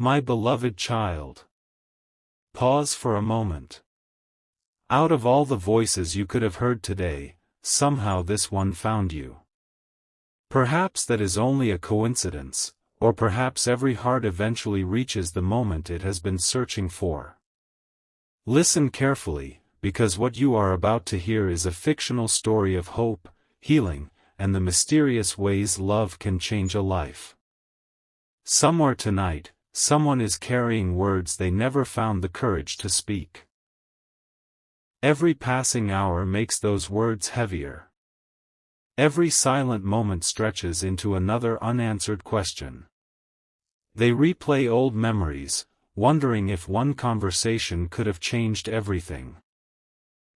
My beloved child. Pause for a moment. Out of all the voices you could have heard today, somehow this one found you. Perhaps that is only a coincidence, or perhaps every heart eventually reaches the moment it has been searching for. Listen carefully, because what you are about to hear is a fictional story of hope, healing, and the mysterious ways love can change a life. Somewhere tonight, someone is carrying words they never found the courage to speak. Every passing hour makes those words heavier. Every silent moment stretches into another unanswered question. They replay old memories, wondering if one conversation could have changed everything.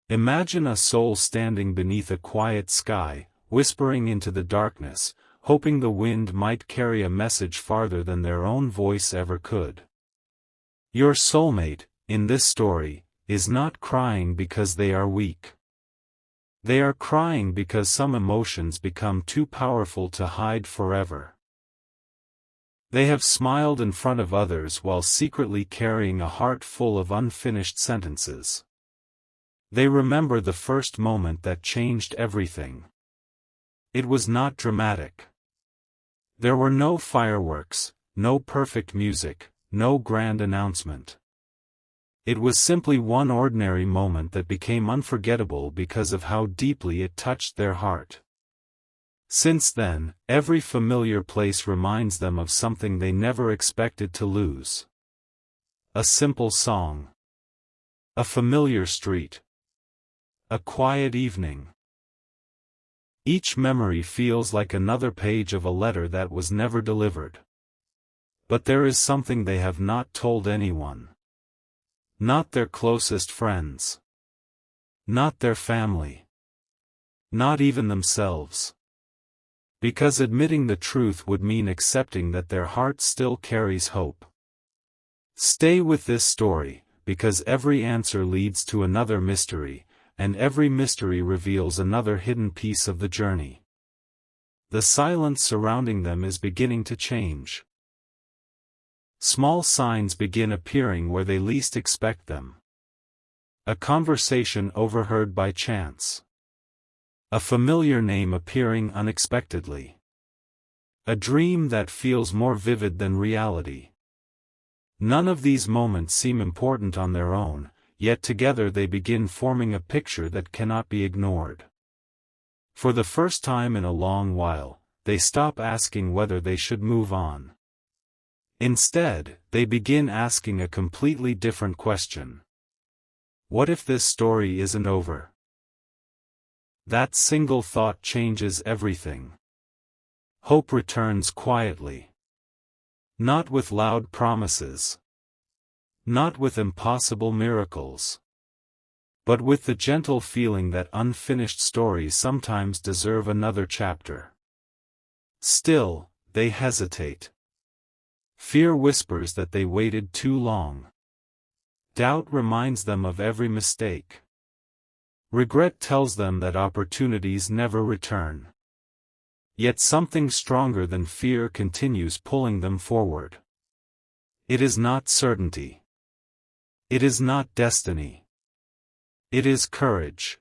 Imagine a soul standing beneath a quiet sky, whispering into the darkness, hoping the wind might carry a message farther than their own voice ever could. Your soulmate, in this story, is not crying because they are weak. They are crying because some emotions become too powerful to hide forever. They have smiled in front of others while secretly carrying a heart full of unfinished sentences. They remember the first moment that changed everything. It was not dramatic. There were no fireworks, no perfect music, no grand announcement. It was simply one ordinary moment that became unforgettable because of how deeply it touched their heart. Since then, every familiar place reminds them of something they never expected to lose. A simple song. A familiar street. A quiet evening. Each memory feels like another page of a letter that was never delivered. But there is something they have not told anyone. Not their closest friends. Not their family. Not even themselves. Because admitting the truth would mean accepting that their heart still carries hope. Stay with this story, because every answer leads to another mystery, and every mystery reveals another hidden piece of the journey. The silence surrounding them is beginning to change. Small signs begin appearing where they least expect them. A conversation overheard by chance. A familiar name appearing unexpectedly. A dream that feels more vivid than reality. None of these moments seem important on their own, yet together they begin forming a picture that cannot be ignored. For the first time in a long while, they stop asking whether they should move on. Instead, they begin asking a completely different question. What if this story isn't over? That single thought changes everything. Hope returns quietly. Not with loud promises. Not with impossible miracles. But with the gentle feeling that unfinished stories sometimes deserve another chapter. Still, they hesitate. Fear whispers that they waited too long. Doubt reminds them of every mistake. Regret tells them that opportunities never return. Yet something stronger than fear continues pulling them forward. It is not certainty. It is not destiny. It is courage.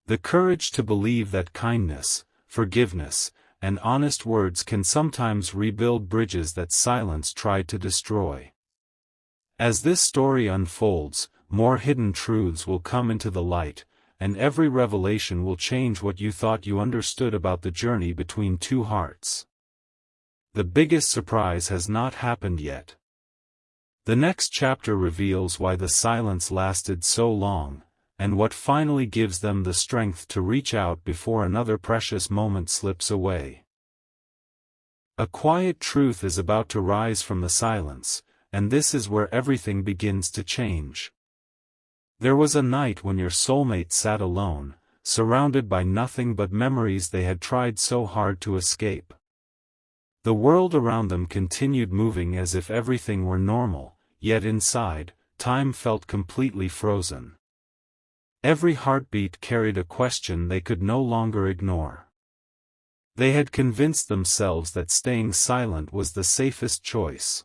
The courage to believe that kindness, forgiveness, and honest words can sometimes rebuild bridges that silence tried to destroy. As this story unfolds, more hidden truths will come into the light, and every revelation will change what you thought you understood about the journey between two hearts. The biggest surprise has not happened yet. The next chapter reveals why the silence lasted so long, and what finally gives them the strength to reach out before another precious moment slips away. A quiet truth is about to rise from the silence, and this is where everything begins to change. There was a night when your soulmate sat alone, surrounded by nothing but memories they had tried so hard to escape. The world around them continued moving as if everything were normal, yet inside, time felt completely frozen. Every heartbeat carried a question they could no longer ignore. They had convinced themselves that staying silent was the safest choice.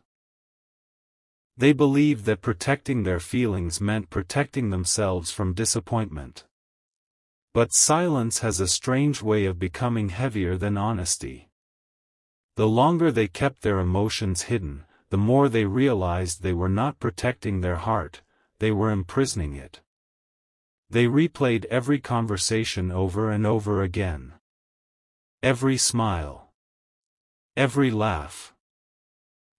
They believed that protecting their feelings meant protecting themselves from disappointment. But silence has a strange way of becoming heavier than honesty. The longer they kept their emotions hidden, the more they realized they were not protecting their heart, they were imprisoning it. They replayed every conversation over and over again. Every smile. Every laugh.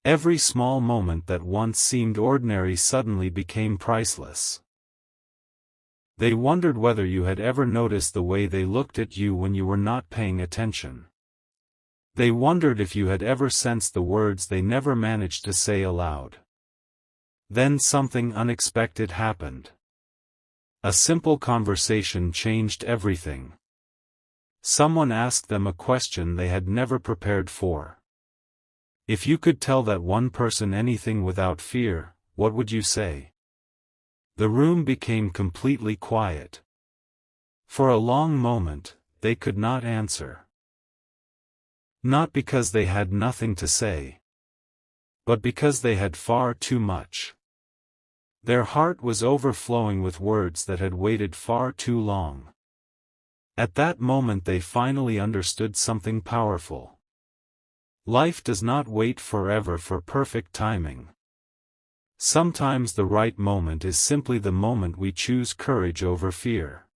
Every small moment that once seemed ordinary suddenly became priceless. They wondered whether you had ever noticed the way they looked at you when you were not paying attention. They wondered if you had ever sensed the words they never managed to say aloud. Then something unexpected happened. A simple conversation changed everything. Someone asked them a question they had never prepared for. If you could tell that one person anything without fear, what would you say? The room became completely quiet. For a long moment, they could not answer. Not because they had nothing to say, but because they had far too much. Their heart was overflowing with words that had waited far too long. At that moment they finally understood something powerful. Life does not wait forever for perfect timing. Sometimes the right moment is simply the moment we choose courage over fear.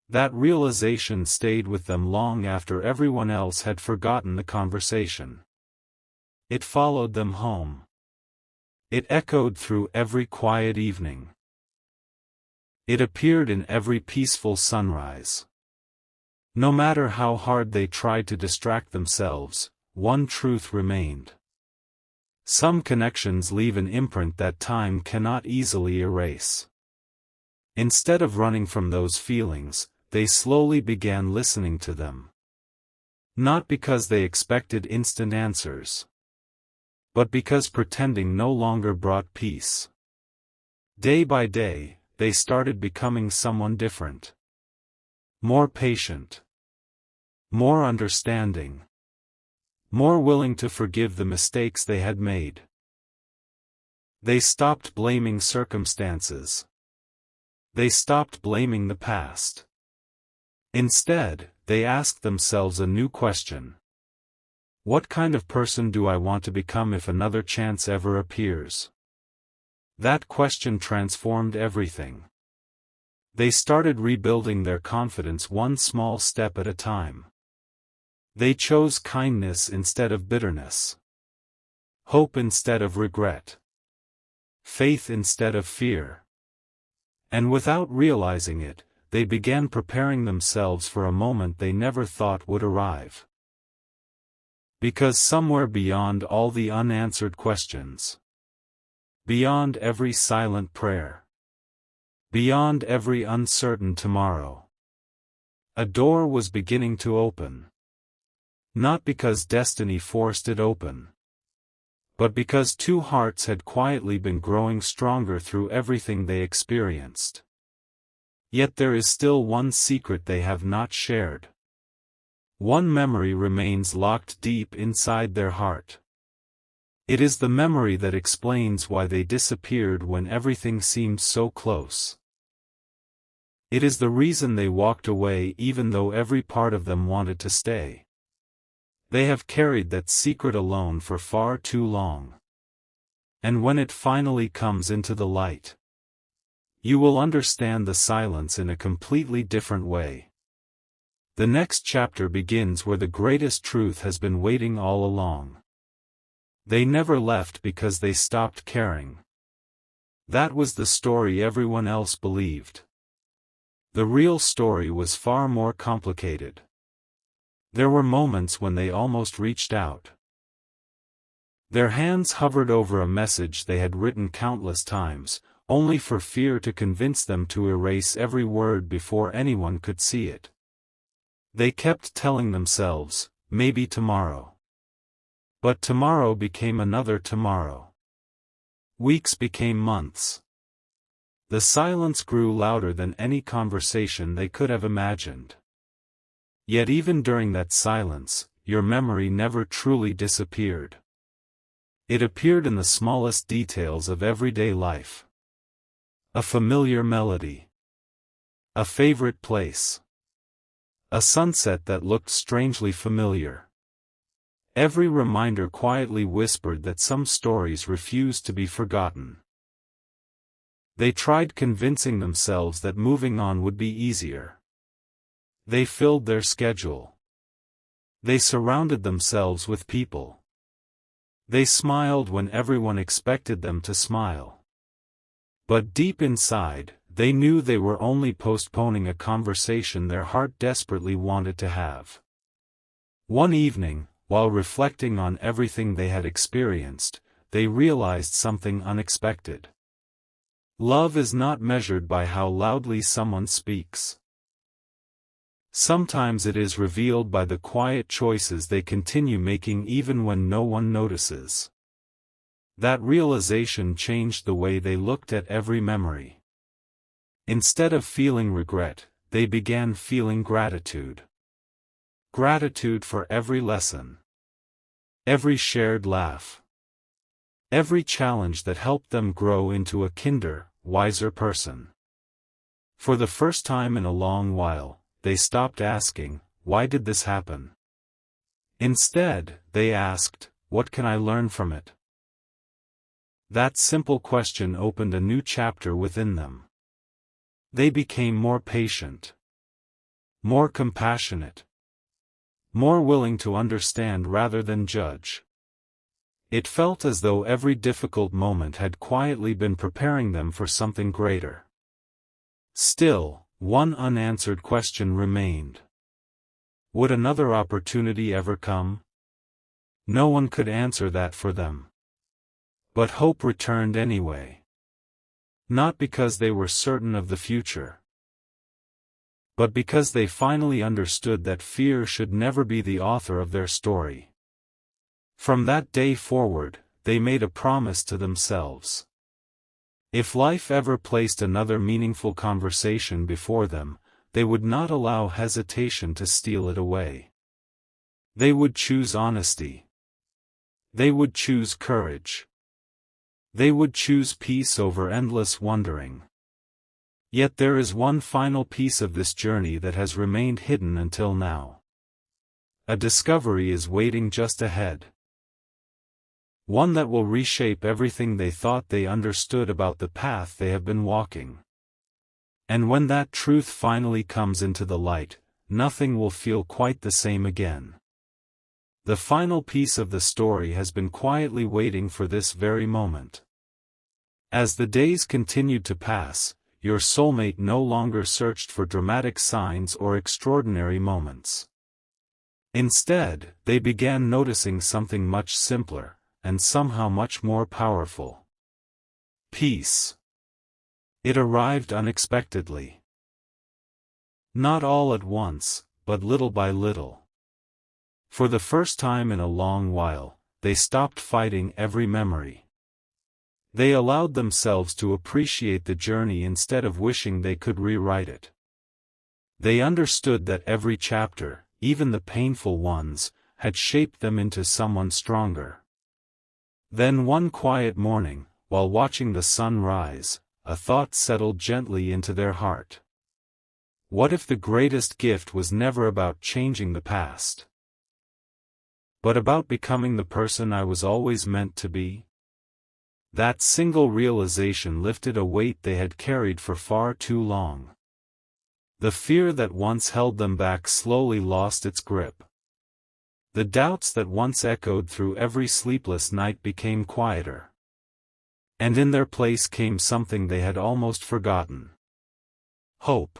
That realization stayed with them long after everyone else had forgotten the conversation. It followed them home. It echoed through every quiet evening. It appeared in every peaceful sunrise. No matter how hard they tried to distract themselves, one truth remained. Some connections leave an imprint that time cannot easily erase. Instead of running from those feelings, they slowly began listening to them. Not because they expected instant answers, but because pretending no longer brought peace. Day by day, they started becoming someone different. More patient. More understanding. More willing to forgive the mistakes they had made. They stopped blaming circumstances. They stopped blaming the past. Instead, they asked themselves a new question. What kind of person do I want to become if another chance ever appears? That question transformed everything. They started rebuilding their confidence one small step at a time. They chose kindness instead of bitterness. Hope instead of regret. Faith instead of fear. And without realizing it, they began preparing themselves for a moment they never thought would arrive. Because somewhere beyond all the unanswered questions, beyond every silent prayer, beyond every uncertain tomorrow, a door was beginning to open. Not because destiny forced it open, but because two hearts had quietly been growing stronger through everything they experienced. Yet there is still one secret they have not shared. One memory remains locked deep inside their heart. It is the memory that explains why they disappeared when everything seemed so close. It is the reason they walked away even though every part of them wanted to stay. They have carried that secret alone for far too long. And when it finally comes into the light, you will understand the silence in a completely different way. The next chapter begins where the greatest truth has been waiting all along. They never left because they stopped caring. That was the story everyone else believed. The real story was far more complicated. There were moments when they almost reached out. Their hands hovered over a message they had written countless times, only for fear to convince them to erase every word before anyone could see it. They kept telling themselves, maybe tomorrow. But tomorrow became another tomorrow. Weeks became months. The silence grew louder than any conversation they could have imagined. Yet even during that silence, your memory never truly disappeared. It appeared in the smallest details of everyday life. A familiar melody. A favorite place. A sunset that looked strangely familiar. Every reminder quietly whispered that some stories refused to be forgotten. They tried convincing themselves that moving on would be easier. They filled their schedule. They surrounded themselves with people. They smiled when everyone expected them to smile. But deep inside, they knew they were only postponing a conversation their heart desperately wanted to have. One evening, while reflecting on everything they had experienced, they realized something unexpected. Love is not measured by how loudly someone speaks. Sometimes it is revealed by the quiet choices they continue making even when no one notices. That realization changed the way they looked at every memory. Instead of feeling regret, they began feeling gratitude. Gratitude for every lesson. Every shared laugh. Every challenge that helped them grow into a kinder, wiser person. For the first time in a long while, they stopped asking, "Why did this happen?" Instead, they asked, "What can I learn from it?" That simple question opened a new chapter within them. They became more patient. More compassionate. More willing to understand rather than judge. It felt as though every difficult moment had quietly been preparing them for something greater. Still, one unanswered question remained. Would another opportunity ever come? No one could answer that for them. But hope returned anyway. Not because they were certain of the future, but because they finally understood that fear should never be the author of their story. From that day forward, they made a promise to themselves. If life ever placed another meaningful conversation before them, they would not allow hesitation to steal it away. They would choose honesty. They would choose courage. They would choose peace over endless wondering. Yet there is one final piece of this journey that has remained hidden until now. A discovery is waiting just ahead. One that will reshape everything they thought they understood about the path they have been walking. And when that truth finally comes into the light, nothing will feel quite the same again. The final piece of the story has been quietly waiting for this very moment. As the days continued to pass, your soulmate no longer searched for dramatic signs or extraordinary moments. Instead, they began noticing something much simpler, and somehow much more powerful. Peace. It arrived unexpectedly. Not all at once, but little by little. For the first time in a long while, they stopped fighting every memory. They allowed themselves to appreciate the journey instead of wishing they could rewrite it. They understood that every chapter, even the painful ones, had shaped them into someone stronger. Then one quiet morning, while watching the sun rise, a thought settled gently into their heart. What if the greatest gift was never about changing the past, but about becoming the person I was always meant to be? That single realization lifted a weight they had carried for far too long. The fear that once held them back slowly lost its grip. The doubts that once echoed through every sleepless night became quieter. And in their place came something they had almost forgotten. Hope.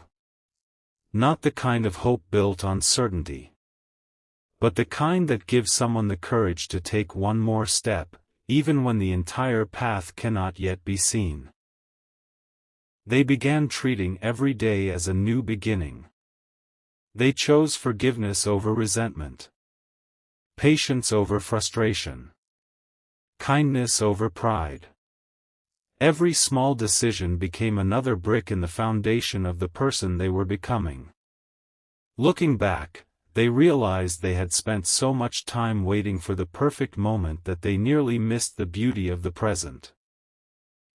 Not the kind of hope built on certainty, but the kind that gives someone the courage to take one more step, even when the entire path cannot yet be seen. They began treating every day as a new beginning. They chose forgiveness over resentment. Patience over frustration. Kindness over pride. Every small decision became another brick in the foundation of the person they were becoming. Looking back, they realized they had spent so much time waiting for the perfect moment that they nearly missed the beauty of the present.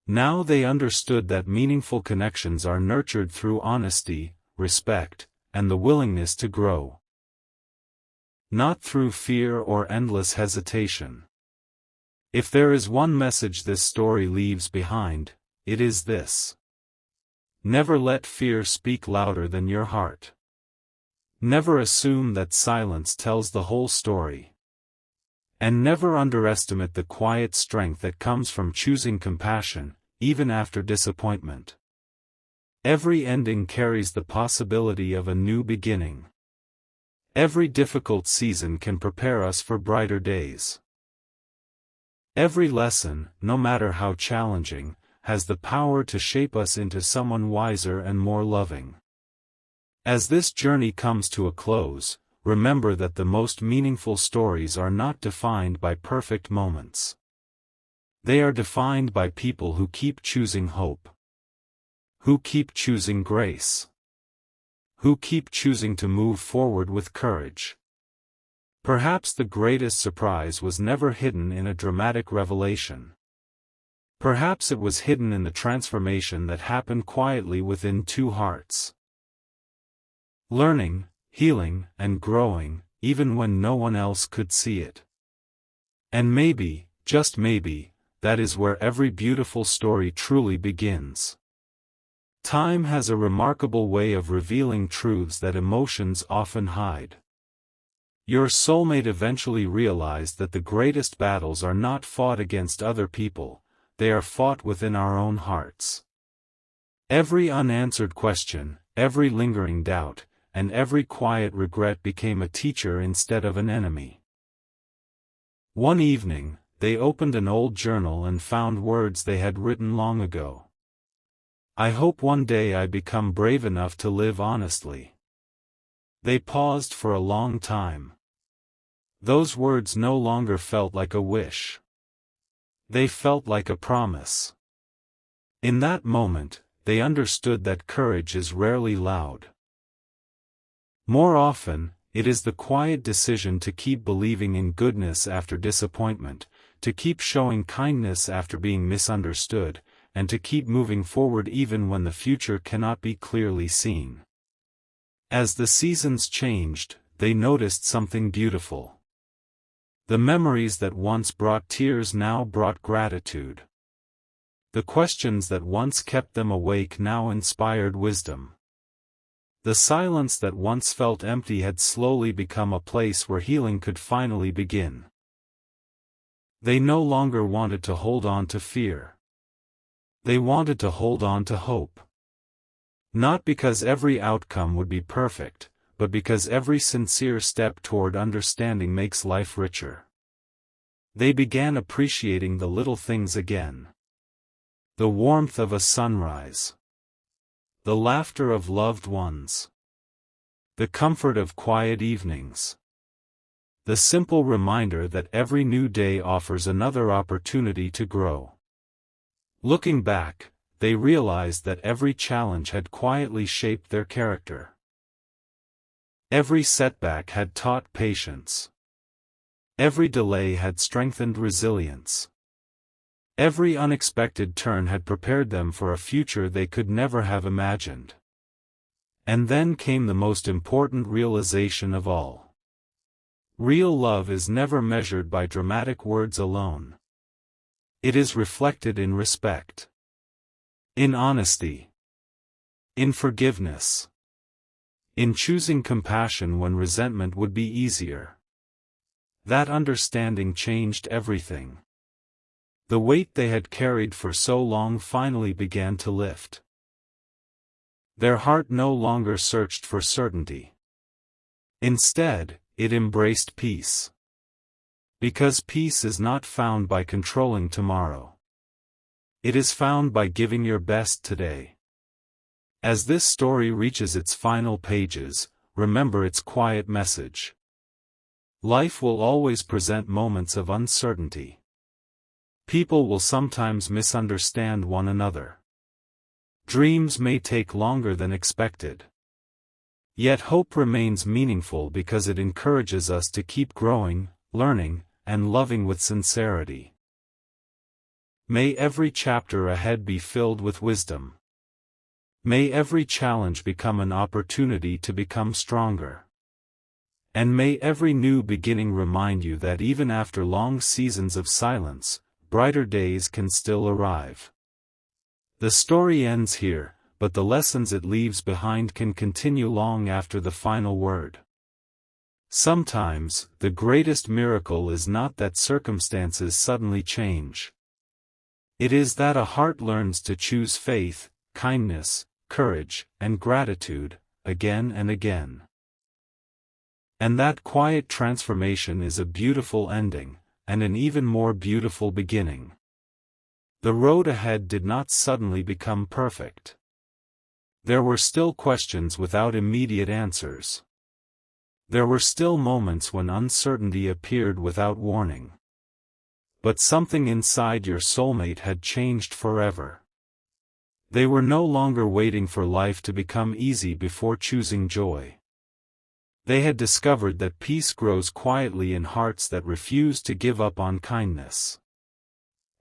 Now they understood that meaningful connections are nurtured through honesty, respect, and the willingness to grow. Not through fear or endless hesitation. If there is one message this story leaves behind, it is this. Never let fear speak louder than your heart. Never assume that silence tells the whole story. And never underestimate the quiet strength that comes from choosing compassion, even after disappointment. Every ending carries the possibility of a new beginning. Every difficult season can prepare us for brighter days. Every lesson, no matter how challenging, has the power to shape us into someone wiser and more loving. As this journey comes to a close, remember that the most meaningful stories are not defined by perfect moments. They are defined by people who keep choosing hope. Who keep choosing grace. Who keep choosing to move forward with courage. Perhaps the greatest surprise was never hidden in a dramatic revelation. Perhaps it was hidden in the transformation that happened quietly within two hearts. Learning, healing, and growing, even when no one else could see it. And maybe, just maybe, that is where every beautiful story truly begins. Time has a remarkable way of revealing truths that emotions often hide. Your soulmate eventually realized that the greatest battles are not fought against other people, they are fought within our own hearts. Every unanswered question, every lingering doubt, and every quiet regret became a teacher instead of an enemy. One evening, they opened an old journal and found words they had written long ago. I hope one day I become brave enough to live honestly. They paused for a long time. Those words no longer felt like a wish. They felt like a promise. In that moment, they understood that courage is rarely loud. More often, it is the quiet decision to keep believing in goodness after disappointment, to keep showing kindness after being misunderstood, and to keep moving forward even when the future cannot be clearly seen. As the seasons changed, they noticed something beautiful. The memories that once brought tears now brought gratitude. The questions that once kept them awake now inspired wisdom. The silence that once felt empty had slowly become a place where healing could finally begin. They no longer wanted to hold on to fear. They wanted to hold on to hope. Not because every outcome would be perfect, but because every sincere step toward understanding makes life richer. They began appreciating the little things again. The warmth of a sunrise. The laughter of loved ones. The comfort of quiet evenings. The simple reminder that every new day offers another opportunity to grow. Looking back, they realized that every challenge had quietly shaped their character. Every setback had taught patience. Every delay had strengthened resilience. Every unexpected turn had prepared them for a future they could never have imagined. And then came the most important realization of all. Real love is never measured by dramatic words alone. It is reflected in respect. In honesty. In forgiveness. In choosing compassion when resentment would be easier. That understanding changed everything. The weight they had carried for so long finally began to lift. Their heart no longer searched for certainty. Instead, it embraced peace. Because peace is not found by controlling tomorrow. It is found by giving your best today. As this story reaches its final pages, remember its quiet message. Life will always present moments of uncertainty. People will sometimes misunderstand one another. Dreams may take longer than expected. Yet hope remains meaningful because it encourages us to keep growing, learning, and loving with sincerity. May every chapter ahead be filled with wisdom. May every challenge become an opportunity to become stronger. And may every new beginning remind you that even after long seasons of silence, brighter days can still arrive. The story ends here, but the lessons it leaves behind can continue long after the final word. Sometimes, the greatest miracle is not that circumstances suddenly change. It is that a heart learns to choose faith, kindness, courage, and gratitude, again and again. And that quiet transformation is a beautiful ending, and an even more beautiful beginning. The road ahead did not suddenly become perfect. There were still questions without immediate answers. There were still moments when uncertainty appeared without warning. But something inside your soulmate had changed forever. They were no longer waiting for life to become easy before choosing joy. They had discovered that peace grows quietly in hearts that refuse to give up on kindness.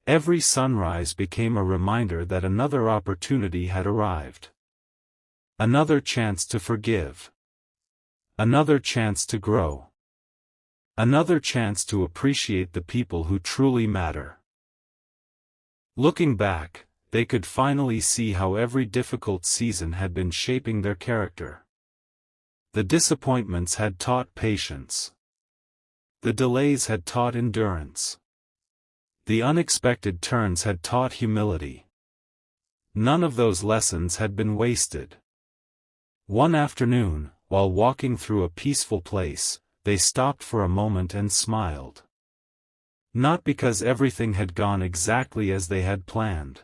Every sunrise became a reminder that another opportunity had arrived. Another chance to forgive. Another chance to grow. Another chance to appreciate the people who truly matter. Looking back, they could finally see how every difficult season had been shaping their character. The disappointments had taught patience. The delays had taught endurance. The unexpected turns had taught humility. None of those lessons had been wasted. One afternoon, while walking through a peaceful place, they stopped for a moment and smiled. Not because everything had gone exactly as they had planned,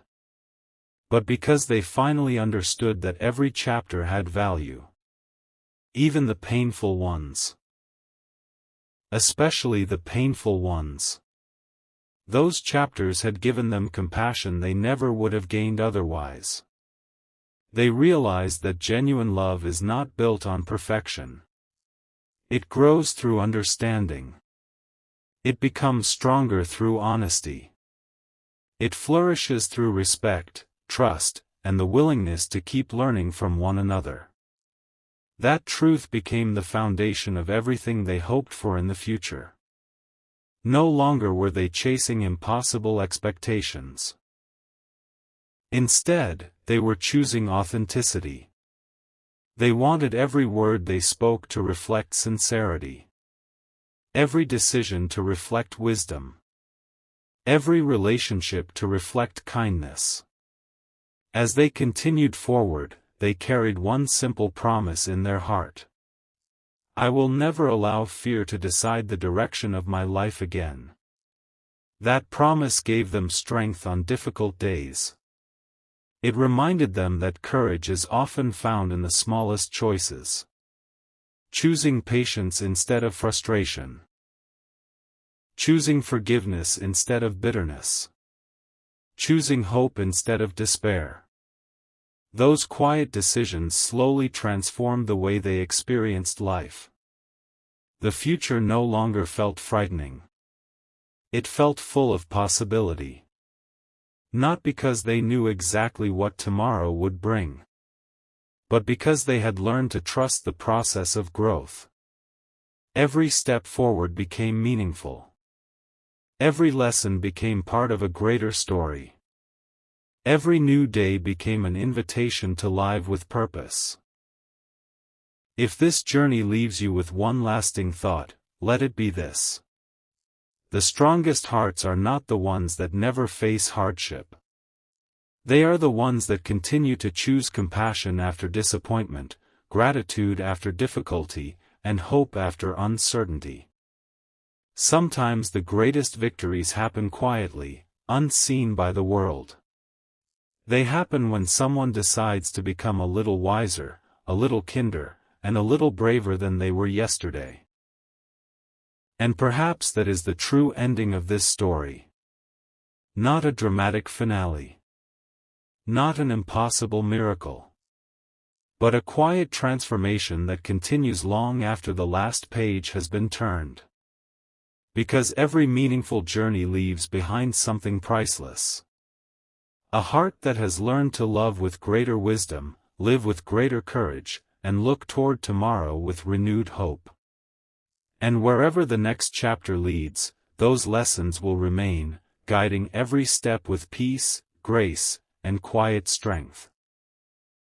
but because they finally understood that every chapter had value. Even the painful ones. Especially the painful ones. Those chapters had given them compassion they never would have gained otherwise. They realized that genuine love is not built on perfection. It grows through understanding. It becomes stronger through honesty. It flourishes through respect, trust, and the willingness to keep learning from one another. That truth became the foundation of everything they hoped for in the future. No longer were they chasing impossible expectations. Instead, they were choosing authenticity. They wanted every word they spoke to reflect sincerity. Every decision to reflect wisdom. Every relationship to reflect kindness. As they continued forward, they carried one simple promise in their heart. I will never allow fear to decide the direction of my life again. That promise gave them strength on difficult days. It reminded them that courage is often found in the smallest choices. Choosing patience instead of frustration. Choosing forgiveness instead of bitterness. Choosing hope instead of despair. Those quiet decisions slowly transformed the way they experienced life. The future no longer felt frightening. It felt full of possibility. Not because they knew exactly what tomorrow would bring, but because they had learned to trust the process of growth. Every step forward became meaningful. Every lesson became part of a greater story. Every new day became an invitation to live with purpose. If this journey leaves you with one lasting thought, let it be this. The strongest hearts are not the ones that never face hardship. They are the ones that continue to choose compassion after disappointment, gratitude after difficulty, and hope after uncertainty. Sometimes the greatest victories happen quietly, unseen by the world. They happen when someone decides to become a little wiser, a little kinder, and a little braver than they were yesterday. And perhaps that is the true ending of this story. Not a dramatic finale. Not an impossible miracle. but a quiet transformation that continues long after the last page has been turned. Because every meaningful journey leaves behind something priceless. A heart that has learned to love with greater wisdom, live with greater courage, and look toward tomorrow with renewed hope. And wherever the next chapter leads, those lessons will remain, guiding every step with peace, grace, and quiet strength.